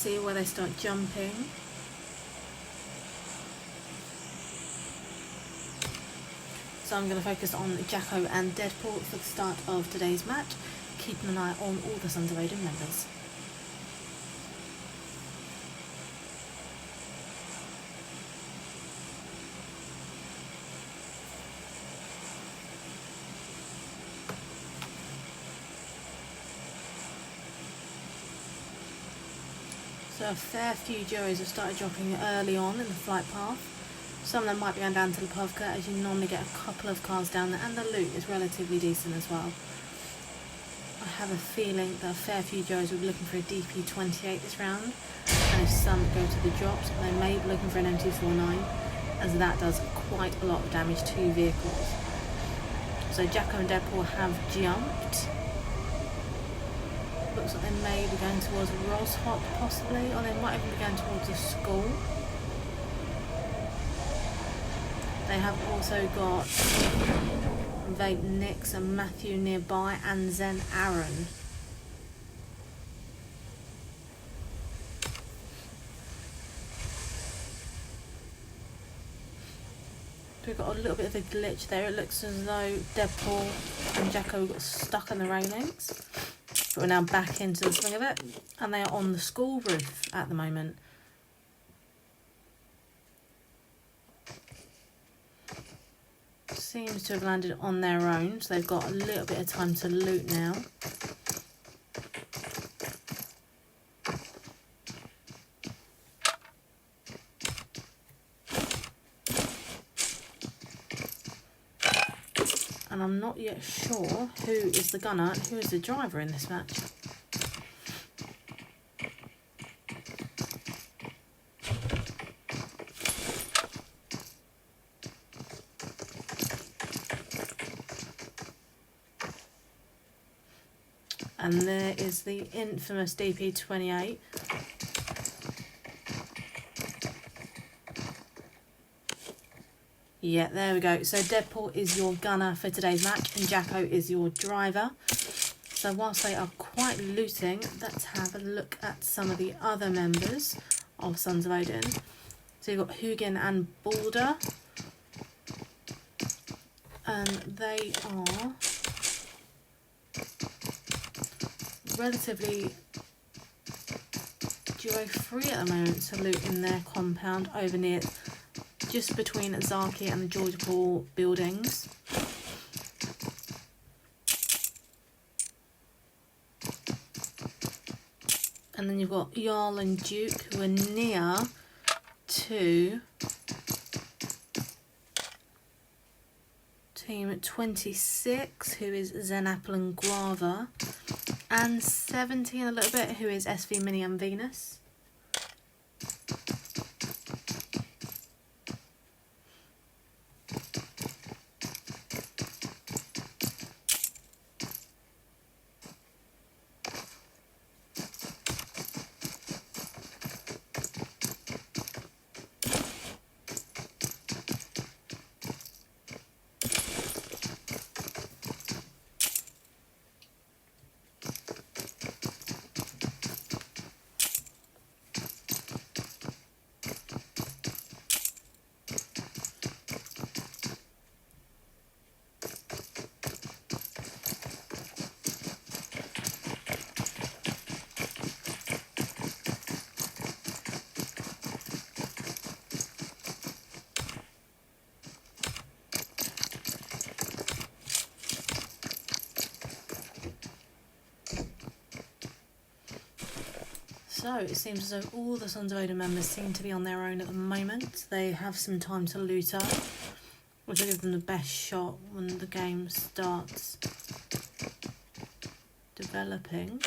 see where they start jumping. So I'm going to focus on Jacko and Deadpool for the start of today's match, keeping an eye on all the Sons of Odin members. So a fair few Joes have started dropping early on in the flight path. Some of them might be going down to Lipovka, as you normally get a couple of cars down there, and the loot is relatively decent as well. I have a feeling that a fair few Joes will be looking for a DP28 this round, and if some go to the drops, they may be looking for an M249, as that does quite a lot of damage to vehicles. So Jacko and Deadpool have jumped. Looks like they may be going towards Roshot possibly, or they might even be going towards a school. They have also got Vape Nix and Matthew nearby, and Zen Aaron. So we've got a little bit of a glitch there. It looks as though Deadpool and Jacko got stuck on the railings. But we're now back into the swing of it, and they are on the school roof at the moment. Seems to have landed on their own, so they've got a little bit of time to loot now. And I'm not yet sure who is the gunner and who is the driver in this match. And there is the infamous DP28. Yeah, there we go. So Deadpool is your gunner for today's match and Jacko is your driver. So whilst they are quite looting, let's have a look at some of the other members of Sons of Odin. So you've got Hugin and Balder. And they are relatively duo free at the moment to loot in their compound over near just between Zaki and the Georgia Paul buildings. And then you've got Jarl and Duke, who are near to team 26, who is Zen Apple and Guava, and 17 a little bit, who is SV Mini and Venus. So it seems as though all the Sons of Odin members seem to be on their own at the moment. They have some time to loot up, which will give them the best shot when the game starts developing.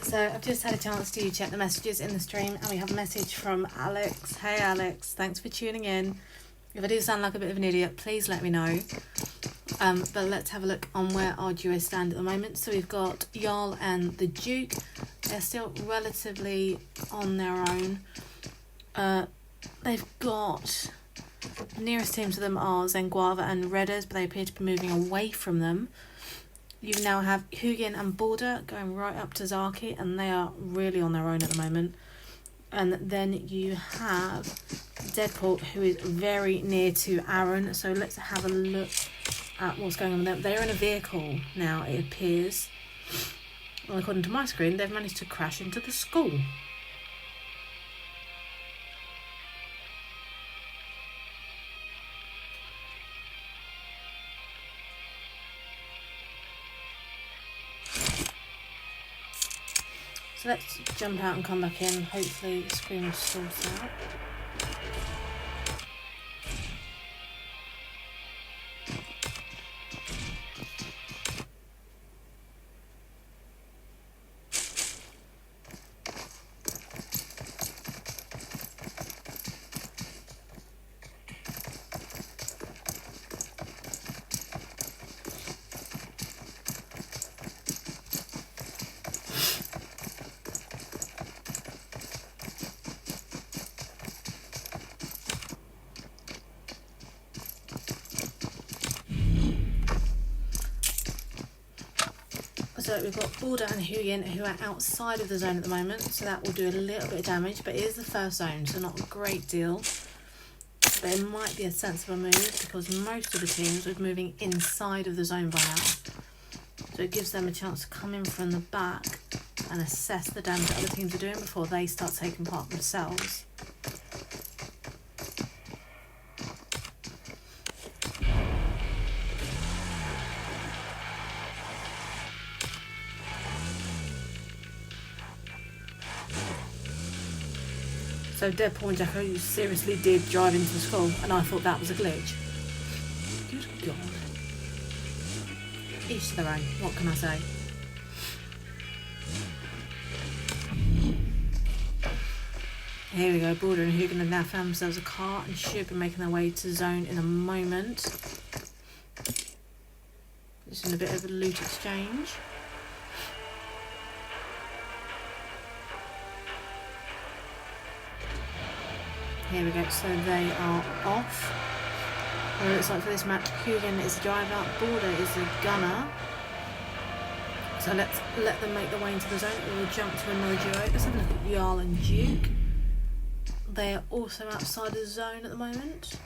So I've just had a chance to check the messages in the stream, and we have a message from Alex. Hey Alex, thanks for tuning in. If I do sound like a bit of an idiot, please let me know. But let's have a look on where our duos stand at the moment. So we've got Jarl and the Duke. They're still relatively on their own. They've got... The nearest teams to them are Zenguava and Redders, but they appear to be moving away from them. You now have Hugin and Border going right up to Zaki, and they are really on their own at the moment. And then you have Deadpool, who is very near to Aaron. So let's have a look at what's going on with them. They're in a vehicle now, it appears. Well, according to my screen, they've managed to crash into the school. So let's jump out and come back in. Hopefully the screen sorts out. So we've got Border and Hugin who are outside of the zone at the moment, so that will do a little bit of damage, but it is the first zone, so not a great deal. But it might be a sensible move because most of the teams are moving inside of the zone by now. So it gives them a chance to come in from the back and assess the damage that other teams are doing before they start taking part themselves. So Deadpool and Jacko seriously did drive into the school, and I thought that was a glitch. Good God. Each to their own, what can I say? Here we go, Border and Hugin have now found themselves a car and should be making their way to zone in a moment. Just in a bit of a loot exchange. Here we go, so they are off. Well, it looks like for this match, Hugin is the driver, Border is the gunner. So let's let them make their way into the zone. We'll jump to another duo. Let's have a look at Jarl and Duke. They are also outside the zone at the moment.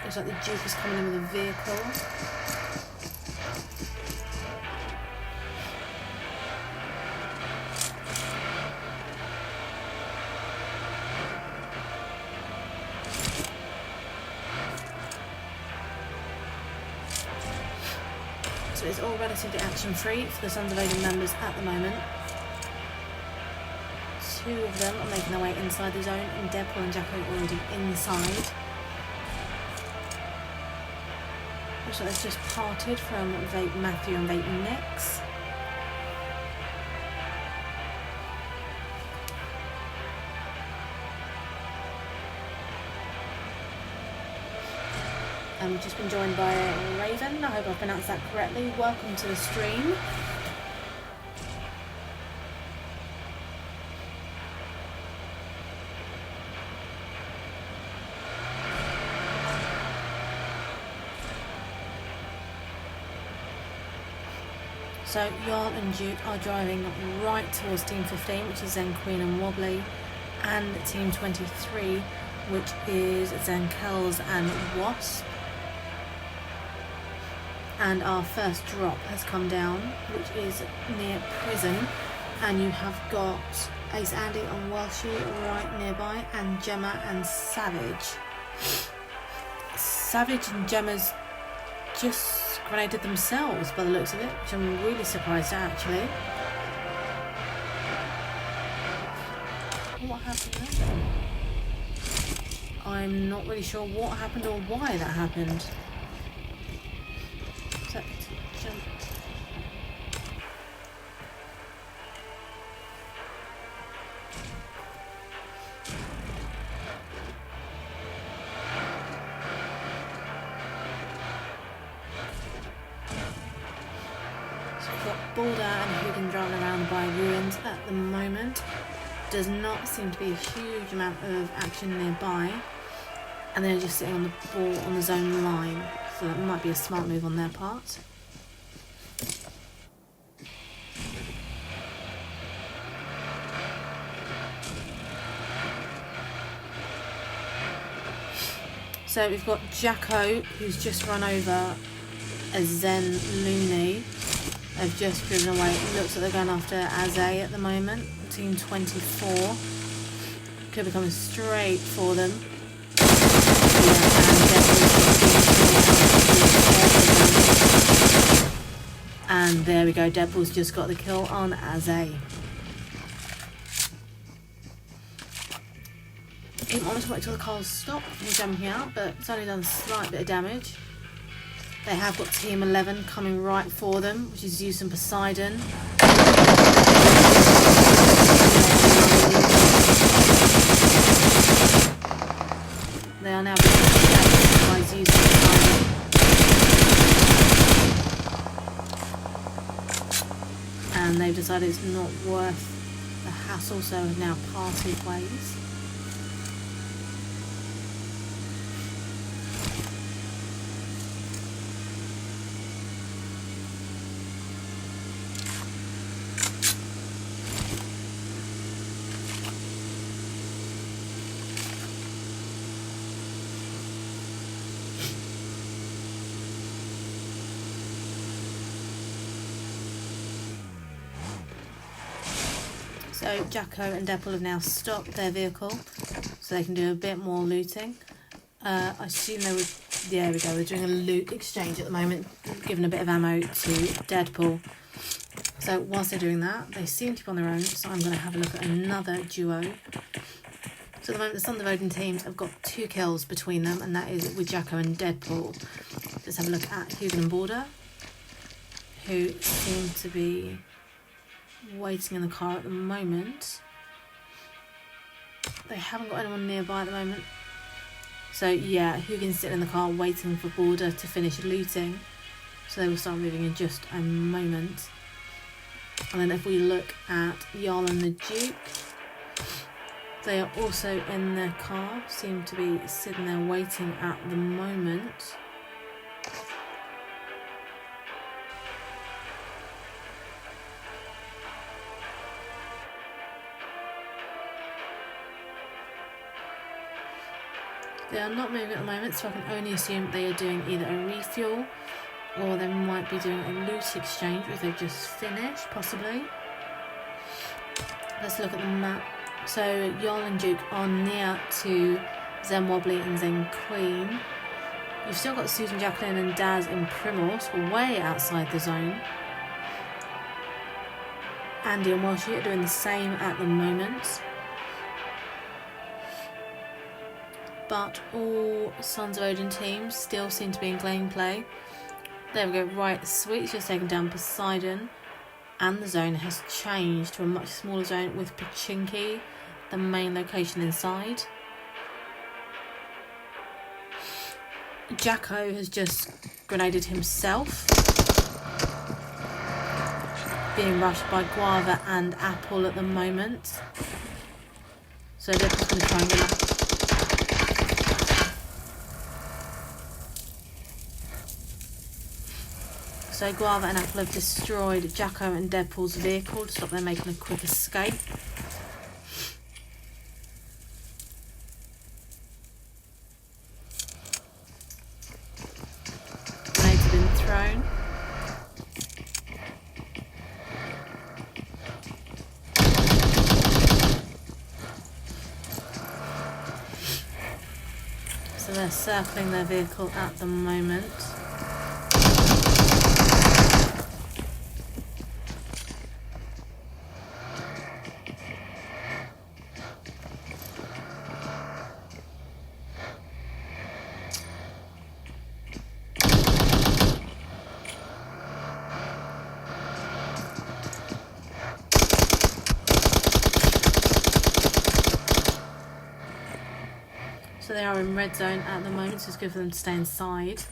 Looks like the Duke is coming in with a vehicle. So it's all relatively action-free for the Sons of Odin members at the moment. Two of them are making their way inside the zone, and Deadpool and Jacko are already inside. Looks like they've just parted from Vape Matthew and Vape Nix. We've just been joined by Raven. I hope I've pronounced that correctly. Welcome to the stream. So Jarl and Duke are driving right towards Team 15, which is Zen Queen and Wobbly, and Team 23, which is Zen Kells and Wasp. And our first drop has come down, which is near prison, and you have got Ace Andy and Welshie right nearby, and Gemma and Savage. Savage and Gemma's just grenaded themselves by the looks of it, which I'm really surprised at actually. What happened there? I'm not really sure what happened or why that happened. Boulder and Hogan driving around by ruins at the moment. Does not seem to be a huge amount of action nearby, and they're just sitting on the ball on the zone line, so that might be a smart move on their part. So we've got Jacko, who's just run over a Zen Looney. They've just driven away. It looks like they're going after Aze at the moment. Team 24. Could be coming straight for them. And there we go. Deadpool's just got the kill on Aze. Keep on to wait till the cars stop before jumping out, but it's only done a slight bit of damage. They have got Team 11 coming right for them, which is Zeus and Poseidon. They are now being attacked by Zeus and Poseidon. And they've decided it's not worth the hassle, so have now parted ways. So Jacko and Deadpool have now stopped their vehicle so they can do a bit more looting. I assume they would, there we go, they're doing a loot exchange at the moment, giving a bit of ammo to Deadpool. So whilst they're doing that, they seem to be on their own, so I'm going to have a look at another duo. So at the moment the Sons of Odin teams have got 2 kills between them, and that is with Jacko and Deadpool. Let's have a look at Hogan and Boulder, who seem to be waiting in the car at the moment. They haven't got anyone nearby at the moment. So yeah, Hugin's sitting in the car waiting for Boulder to finish looting. So they will start moving in just a moment. And then if we look at Jarl and the Duke, they are also in their car, seem to be sitting there waiting at the moment. They are not moving at the moment, so I can only assume they are doing either a refuel or they might be doing a loot exchange, which they've just finished, possibly. Let's look at the map. So Jarl and Duke are near to Zen Wobbly and Zen Queen. You've still got Susan, Jacqueline and Daz in Primorse, way outside the zone. Andy and Walshy are doing the same at the moment. But all Sons of Odin teams still seem to be in gameplay. There we go, right, Sweet's just taken down Poseidon, and the zone has changed to a much smaller zone with Pachinki, the main location inside. Jacko has just grenaded himself, being rushed by Guava and Apple at the moment. So they're just going to try and get up. So Guava and Apple have destroyed Jacko and Deadpool's vehicle to stop them making a quick escape. Grenades have been thrown. So they're circling their vehicle at the moment. So they are in red zone at the moment, so it's good for them to stay inside.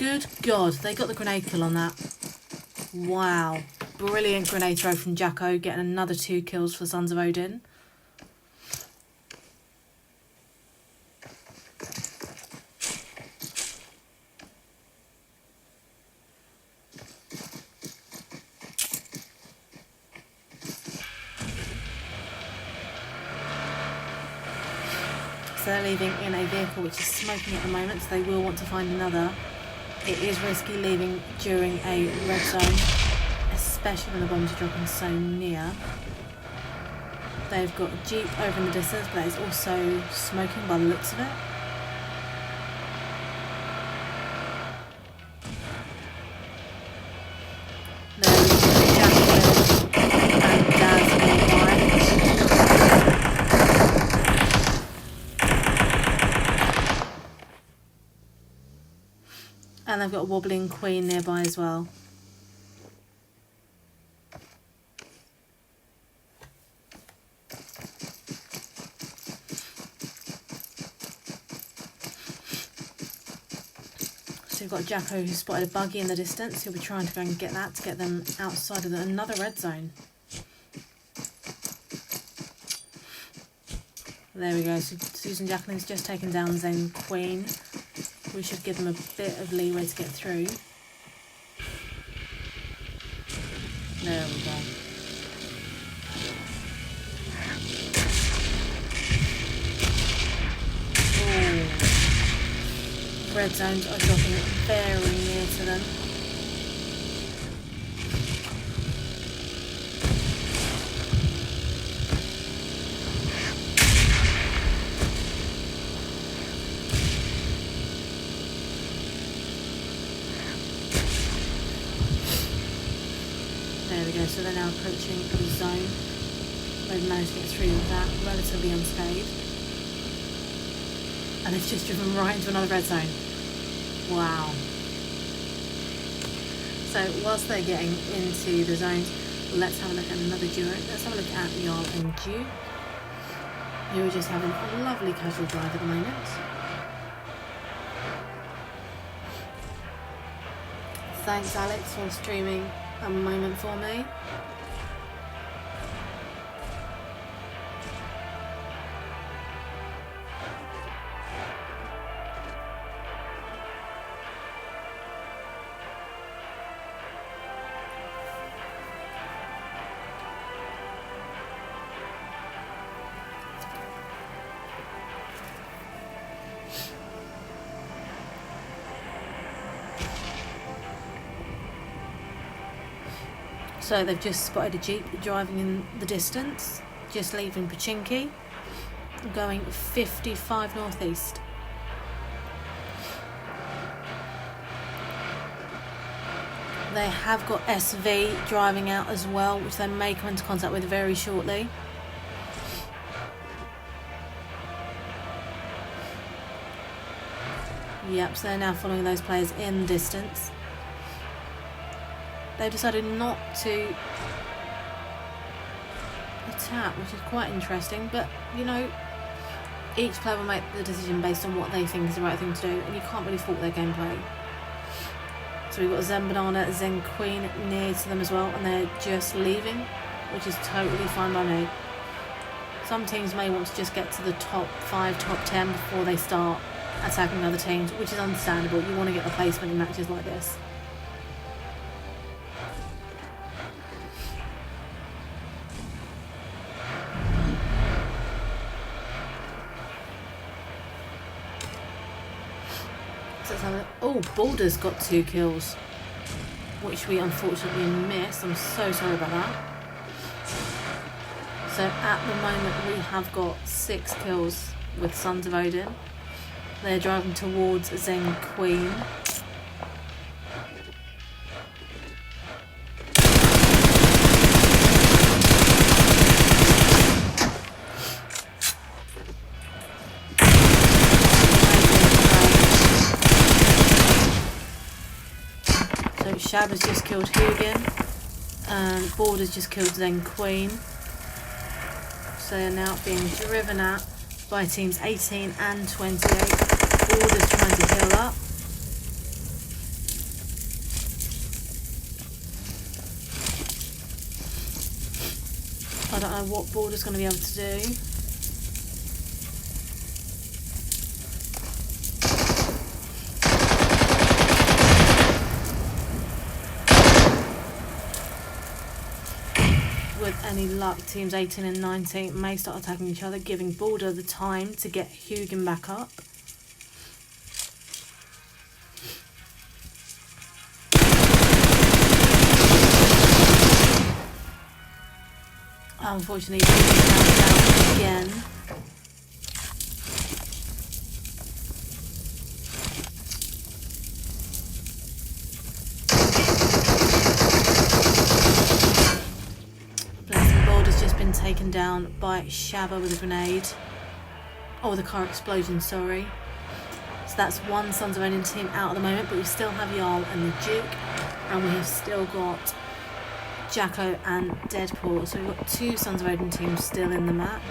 Good God, they got the grenade kill on that. Wow. Brilliant grenade throw from Jacko, getting another 2 kills for Sons of Odin. So they're leaving in a vehicle which is smoking at the moment, so they will want to find another. It is risky leaving during a red zone, especially when the bombs are dropping so near. They've got a Jeep over in the distance, but it's also smoking by the looks of it. There's Jacqueline and Daz nearby. And they've got a wobbling Queen nearby as well. So we've got Jacko who spotted a buggy in the distance. He'll be trying to go and get that to get them outside of another red zone. There we go. So Susan Jacqueline's just taken down Zen Queen. We should give them a bit of leeway to get through. There we go. Ooh. Red zones are dropping very near to them. There we go, so they're now approaching the zone. They've managed to get through that relatively unscathed. And they've just driven right into another red zone. Wow. So whilst they're getting into the zones, let's have a look at another duo. Let's have a look at Jarl and Dew, who are just having a lovely casual drive at the moment. Thanks Alex for streaming a moment for me. So they've just spotted a Jeep driving in the distance, just leaving Pachinki, going 55 northeast. They have got SV driving out as well, which they may come into contact with very shortly. Yep, so they're now following those players in the distance. They've decided not to attack, which is quite interesting, but you know, each player will make the decision based on what they think is the right thing to do, and you can't really fault their gameplay. So we've got Zen Banana, Zen Queen near to them as well, and they're just leaving, which is totally fine by me. Some teams may want to just get to the top 5, top 10 before they start attacking other teams, which is understandable. You want to get the placement in matches like this. Oh, Balder's got 2 kills, which we unfortunately missed. I'm so sorry about that. So at the moment we have got 6 kills with Sons of Odin. They're driving towards Zen Queen. Shab has just killed Hugin, and Balder's just killed Zen Queen. So they're now being driven at by teams 18 and 28. Balder's trying to heal up. don't know what Border's going to be able to do. With any luck, teams 18 and 19 may start attacking each other, giving Border the time to get Hugin back up. Unfortunately, down again. Border's just been taken down by Shabba with a grenade. Oh, the car explosion, sorry. So that's one Sons of Odin team out at the moment, but we still have Jarl and the Duke, and we have still got Jacko and Deadpool. So we've got two Sons of Odin teams still in the match.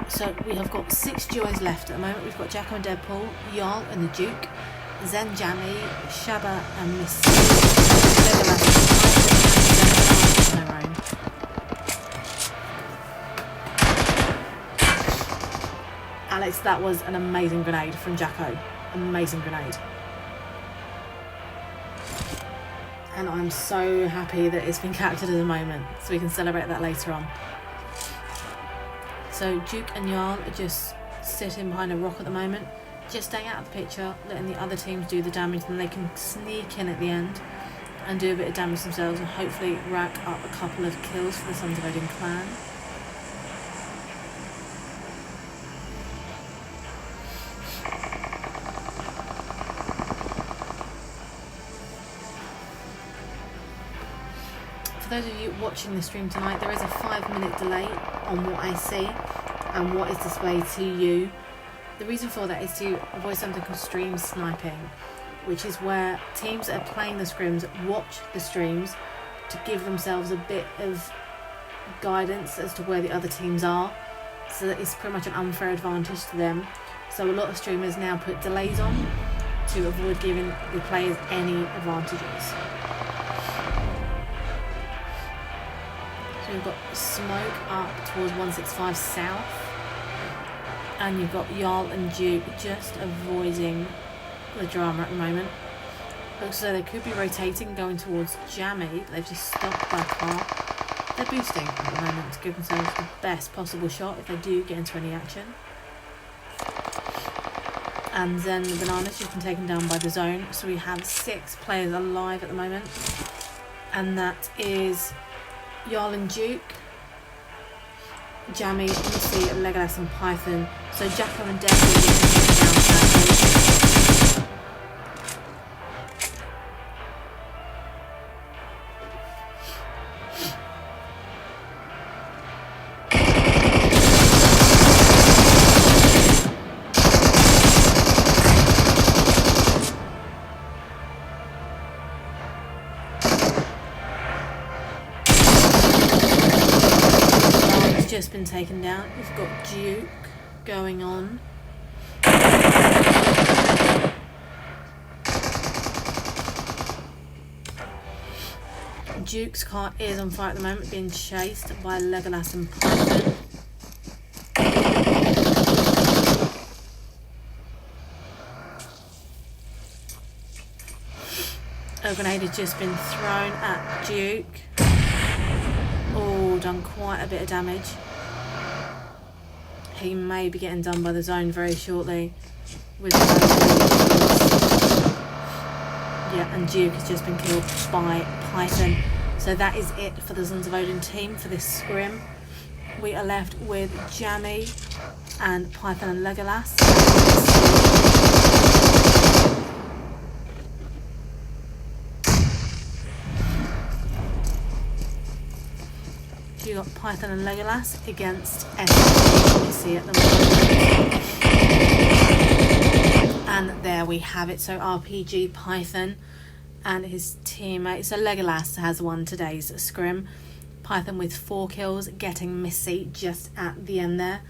So we have got 6 duos left at the moment. We've got Jacko and Deadpool, Jarl and the Duke, Zen Jammy, Shabba and Miss Alex, that was an amazing grenade from Jacko. Amazing grenade. And I'm so happy that it's been captured at the moment, so we can celebrate that later on. So Duke and Jarl are just sitting behind a rock at the moment, just staying out of the picture, letting the other teams do the damage, and they can sneak in at the end and do a bit of damage themselves and hopefully rack up a couple of kills for the Sons of Odin clan. For those of you watching the stream tonight, there is a 5-minute delay on what I see and what is displayed to you. The reason for that is to avoid something called stream sniping, which is where teams that are playing the scrims watch the streams to give themselves a bit of guidance as to where the other teams are, so that it's pretty much an unfair advantage to them. So a lot of streamers now put delays on to avoid giving the players any advantages. So we've got smoke up towards 165 south, and you've got Jarl and Duke just avoiding the drama at the moment. Looks as though they could be rotating, going towards Jammy. They've just stopped by car. They're boosting at the moment to give themselves the best possible shot if they do get into any action. And then the Banana's just been taken down by the zone. So we have 6 players alive at the moment, and that is Jarl and Duke, Jammy, Missy, Legolas and Python. So Jacko and Deadpool just been taken down. We've got Duke going on. Duke's car is on fire at the moment, being chased by Legolas and Python. A grenade has just been thrown at Duke. Oh, done quite a bit of damage. He may be getting done by the zone very shortly. With yeah, and Duke has just been killed by Python. So that is it for the Sons of Odin team for this scrim. We are left with Jammy and Python and Legolas. You got Python and Legolas against SC at the moment. And there we have it. So RPG, Python and his teammate. So Legolas has won today's scrim. Python with 4 kills, getting Missy just at the end there.